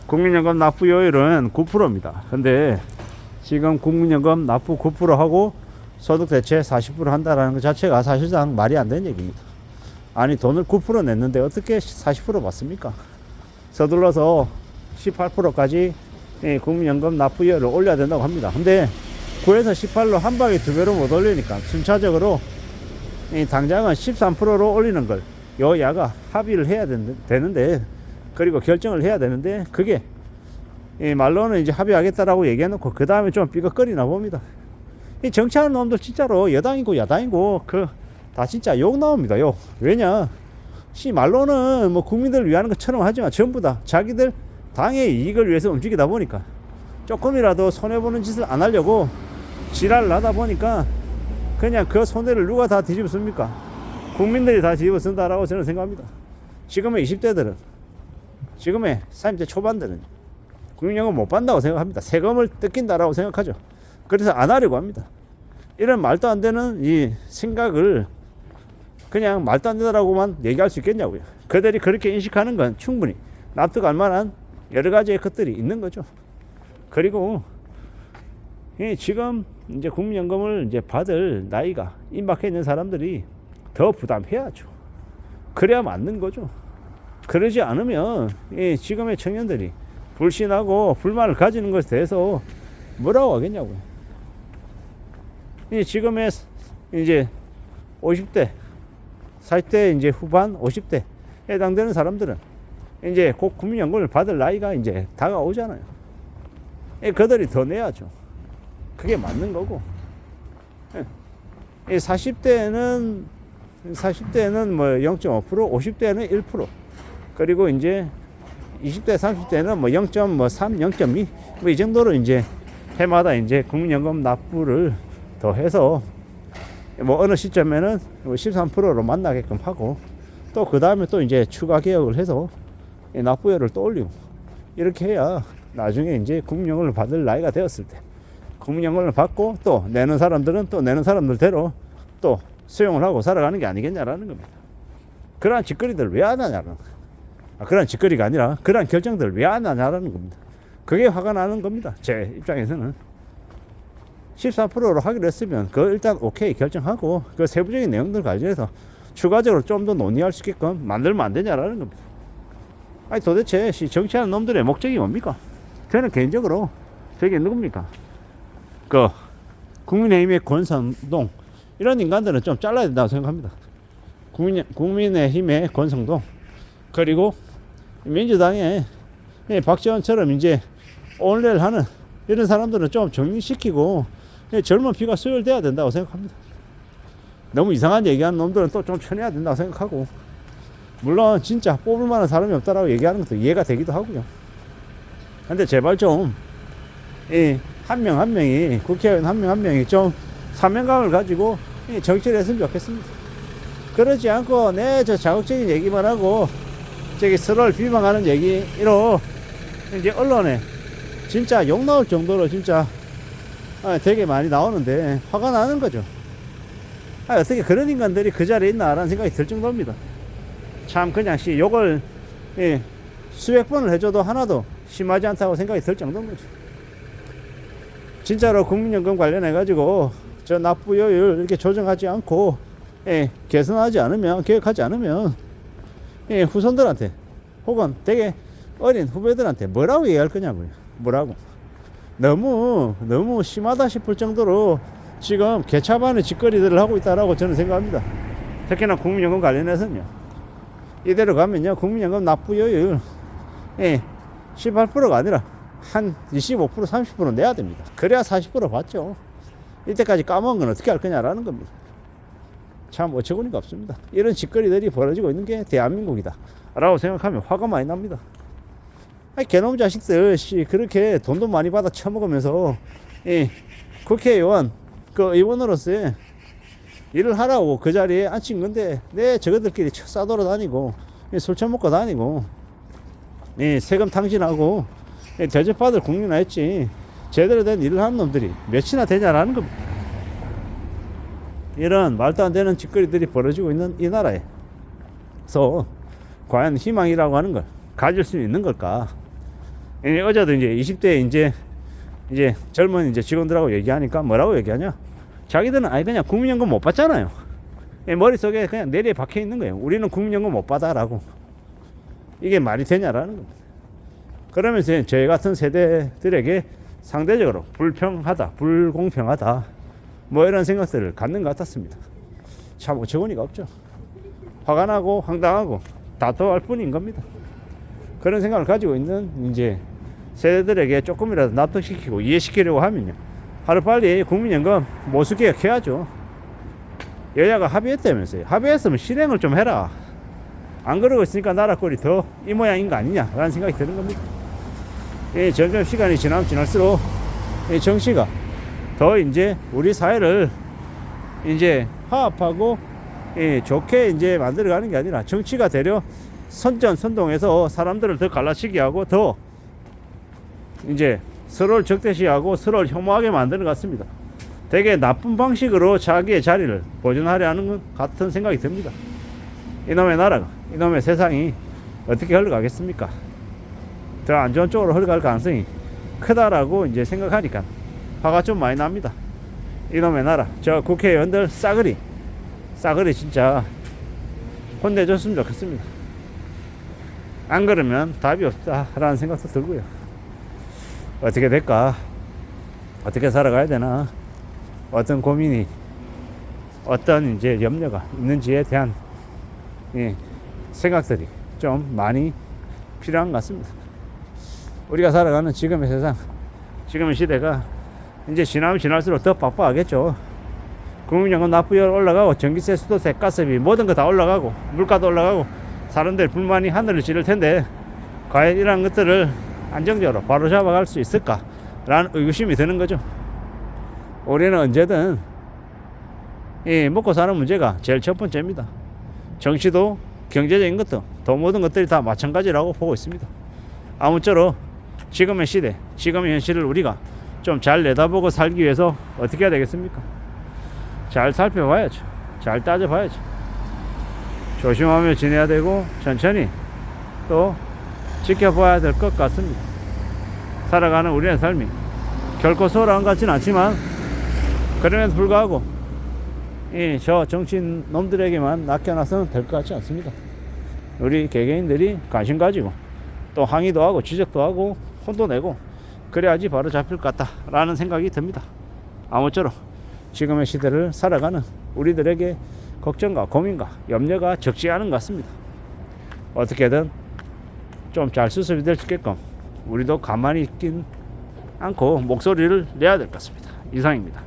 국민연금 납부요율은 9%입니다. 근데 지금 국민연금 납부 9%하고 소득 대체 40% 한다라는 것 자체가 사실상 말이 안 되는 얘기입니다. 아니 돈을 9% 냈는데 어떻게 40% 받습니까? 서둘러서 18%까지 국민연금 납부율을 올려야 된다고 합니다. 근데 9에서 18로 한 방에 두 배로 못 올리니까 순차적으로 당장은 13%로 올리는 걸 여야가 합의를 해야 되는데, 그리고 결정을 해야 되는데, 그게 말로는 이제 합의하겠다라고 얘기해놓고 그 다음에 좀 삐걱거리나 봅니다. 이 정치하는 놈들 진짜로 여당이고 야당이고 다 진짜 욕 나옵니다. 욕. 왜냐, 말로는 뭐 국민들을 위하는 것처럼 하지만 전부 다 자기들 당의 이익을 위해서 움직이다 보니까 조금이라도 손해보는 짓을 안 하려고 지랄을 하다 보니까 그냥 그 손해를 누가 다 뒤집어 씁니까? 국민들이 다 뒤집어 쓴다라고 저는 생각합니다. 지금의 20대들은, 지금의 30대 초반들은 국민연금 못 받는다고 생각합니다. 세금을 뜯긴다라고 생각하죠. 그래서 안 하려고 합니다. 이런 말도 안 되는 이 생각을 그냥 말도 안 되다라고만 얘기할 수 있겠냐고요. 그들이 그렇게 인식하는 건 충분히 납득할 만한 여러 가지의 것들이 있는 거죠. 그리고 지금 이제 국민연금을 이제 받을 나이가 임박해 있는 사람들이 더 부담해야죠. 그래야 맞는 거죠. 그러지 않으면 지금의 청년들이 불신하고 불만을 가지는 것에 대해서 뭐라고 하겠냐고요. 지금의 이제 50대, 40대 이제 후반 50대 해당되는 사람들은 이제 곧 국민연금을 받을 나이가 이제 다가오잖아요. 그들이 더 내야죠. 그게 맞는 거고. 40대는 뭐 0.5%, 50대는 1%, 그리고 이제 20대, 30대는 뭐 0.3, 0.2, 뭐 이 정도로 이제 해마다 이제 국민연금 납부를 더 해서 뭐 어느 시점에는 13%로 만나게끔 하고, 또 그 다음에 또 이제 추가 개혁을 해서 납부율을 또 올리고, 이렇게 해야 나중에 이제 국민연금을 받을 나이가 되었을 때 국민연금을 받고 또 내는 사람들은 또 내는 사람들대로 또 수용을 하고 살아가는 게 아니겠냐라는 겁니다. 그러한 짓거리들을 왜 안 하냐는, 그러한 짓거리가 아니라 그러한 결정들을 왜 안 하냐라는 겁니다. 그게 화가 나는 겁니다. 제 입장에서는 14%로 하기로 했으면 그 일단 오케이 결정하고 그 세부적인 내용들 관련해서 추가적으로 좀 더 논의할 수 있게끔 만들면 안 되냐라는 겁니다. 아니 도대체 정치하는 놈들의 목적이 뭡니까? 저는 개인적으로 저게 누굽니까? 그 국민의힘의 권성동, 이런 인간들은 좀 잘라야 된다고 생각합니다. 국민의힘의 권성동, 그리고 민주당의 박지원처럼 이제 오늘내일 하는 이런 사람들은 좀 정리시키고 젊은 피가 수혈돼야 된다고 생각합니다. 너무 이상한 얘기하는 놈들은 또 좀 쳐내야 된다고 생각하고, 물론 진짜 뽑을 만한 사람이 없다라고 얘기하는 것도 이해가 되기도 하고요. 근데 제발 좀 한 명 한 명이, 국회의원 한 명 한 명이 좀 사명감을 가지고 정치를 했으면 좋겠습니다. 그러지 않고 저 자극적인 얘기만 하고 저기 서로를 비방하는 얘기로 이제 언론에 진짜 욕 나올 정도로 진짜 되게 많이 나오는데 화가 나는 거죠. 어떻게 그런 인간들이 그 자리에 있나라는 생각이 들 정도입니다. 참 그냥 욕을 수백 번을 해줘도 하나도 심하지 않다고 생각이 들 정도인 거죠. 진짜로 국민연금 관련해 가지고 저 납부요율 이렇게 조정하지 않고 개선하지 않으면, 개혁하지 않으면 후손들한테 혹은 되게 어린 후배들한테 뭐라고 얘기할 거냐고요. 뭐라고. 너무 심하다 싶을 정도로 지금 개차반의 짓거리들을 하고 있다라고 저는 생각합니다. 특히나 국민연금 관련해서는요. 이대로 가면요, 국민연금 납부요율 18%가 아니라 한 25%, 30% 내야 됩니다. 그래야 40% 받죠. 이때까지 까먹은 건 어떻게 할 거냐라는 겁니다. 참 어처구니가 없습니다. 이런 짓거리들이 벌어지고 있는 게 대한민국이다 라고 생각하면 화가 많이 납니다. 개놈 자식들 그렇게 돈도 많이 받아 처먹으면서 국회의원 그 의원으로서의 일을 하라고 그 자리에 앉힌 건데, 저거들끼리 싸돌아 다니고 술 처먹고 다니고 세금 탕진하고 대접받을 국민 했지 제대로 된 일을 하는 놈들이 몇이나 되냐라는 겁니다. 이런 말도 안 되는 짓거리들이 벌어지고 있는 이 나라에서 과연 희망이라고 하는 걸 가질 수 있는 걸까? 어제도 이제 20대 이제 젊은 이제 직원들하고 얘기하니까 뭐라고 얘기하냐? 자기들은 아예 그냥 국민연금 못 받잖아요. 머릿속에 그냥 내리에 박혀 있는 거예요. 우리는 국민연금 못 받아라고. 이게 말이 되냐라는 겁니다. 그러면서 저희 같은 세대들에게 상대적으로 불평하다, 불공평하다, 뭐 이런 생각들을 갖는 것 같았습니다. 참 어처구니가 없죠. 화가 나고 황당하고 다투할 뿐인 겁니다. 그런 생각을 가지고 있는 이제 세대들에게 조금이라도 납득시키고 이해시키려고 하면요, 하루빨리 국민연금 모수개혁 해야죠. 여야가 합의했다면서요. 합의했으면 실행을 좀 해라. 안 그러고 있으니까 나라 꼴이 더 이 모양인 거 아니냐라는 생각이 드는 겁니다. 점점 시간이 지나면 지날수록 정치가 더 이제 우리 사회를 이제 화합하고 좋게 이제 만들어가는 게 아니라, 정치가 되려 선전선동해서 사람들을 더 갈라치게 하고 더 이제 서로를 적대시하고 서로를 혐오하게 만드는 것 같습니다. 되게 나쁜 방식으로 자기의 자리를 보존하려 하는 것 같은 생각이 듭니다. 이놈의 나라가, 이놈의 세상이 어떻게 흘러가겠습니까? 더 안 좋은 쪽으로 흘러갈 가능성이 크다라고 이제 생각하니까 화가 좀 많이 납니다. 이놈의 나라, 저 국회의원들 싸그리 진짜 혼내줬으면 좋겠습니다. 안 그러면 답이 없다라는 생각도 들고요. 어떻게 될까? 어떻게 살아가야 되나? 어떤 고민이, 어떤 이제 염려가 있는지에 대한 생각들이 좀 많이 필요한 것 같습니다. 우리가 살아가는 지금의 세상, 지금의 시대가 이제 지나면 지날수록 더 빡빡하겠죠. 국민연금 납부율 올라가고, 전기세, 수도세, 가스비 모든 거 다 올라가고, 물가도 올라가고, 사람들 불만이 하늘을 찌를 텐데 과연 이러한 것들을 안정적으로 바로 잡아갈 수 있을까라는 의구심이 드는 거죠. 우리는 언제든 먹고 사는 문제가 제일 첫 번째입니다. 정치도 경제적인 것도 더 모든 것들이 다 마찬가지라고 보고 있습니다. 아무쪼록 지금의 시대, 지금의 현실을 우리가 좀 잘 내다보고 살기 위해서 어떻게 해야 되겠습니까? 잘 살펴봐야죠. 잘 따져봐야죠. 조심하며 지내야 되고 천천히 또 지켜봐야 될 것 같습니다. 살아가는 우리의 삶이 결코 소홀한 것 같지는 않지만, 그럼에도 불구하고 저 정치인 놈들에게만 맡겨놔서는 될 것 같지 않습니다. 우리 개개인들이 관심 가지고 또 항의도 하고 지적도 하고 혼도 내고 그래야지 바로 잡힐 것 같다라는 생각이 듭니다. 아무쪼록 지금의 시대를 살아가는 우리들에게 걱정과 고민과 염려가 적지 않은 것 같습니다. 어떻게든 좀 잘 수습이 될 수 있게끔 우리도 가만히 있긴 않고 목소리를 내야 될 것 같습니다. 이상입니다.